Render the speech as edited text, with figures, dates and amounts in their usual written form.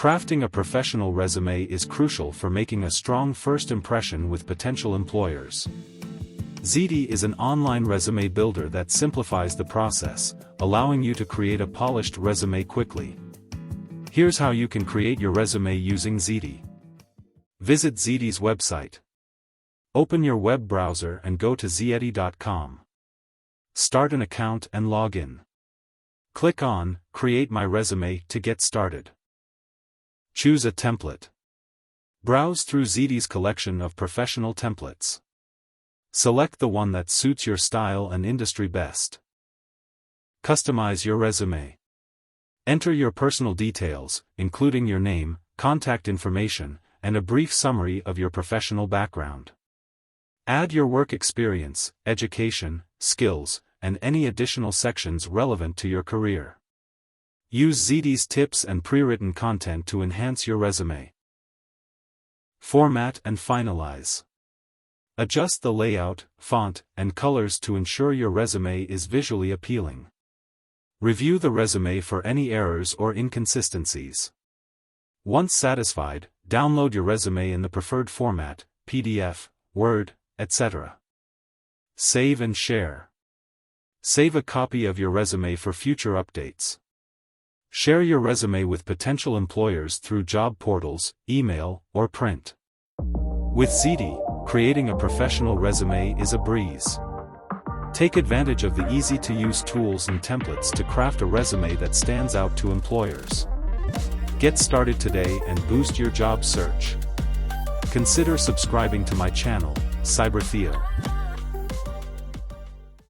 Crafting a professional resume is crucial for making a strong first impression with potential employers. Zety is an online resume builder that simplifies the process, allowing you to create a polished resume quickly. Here's how you can create your resume using Zety. Visit Zety's website. Open your web browser and go to zety.com. Start an account and log in. Click on Create My Resume to get started. Choose a template. Browse through Zety's collection of professional templates. Select the one that suits your style and industry best. Customize your resume. Enter your personal details, including your name, contact information, and a brief summary of your professional background. Add your work experience, education, skills, and any additional sections relevant to your career. Use Zety's tips and pre-written content to enhance your resume. Format and finalize. Adjust the layout, font, and colors to ensure your resume is visually appealing. Review the resume for any errors or inconsistencies. Once satisfied, download your resume in the preferred format, PDF, Word, etc. Save and share. Save a copy of your resume for future updates. Share your resume with potential employers through job portals, email, or print. With Zety, creating a professional resume is a breeze. Take advantage of the easy-to-use tools and templates to craft a resume that stands out to employers. Get started today and boost your job search. Consider subscribing to my channel, Cyber Theo.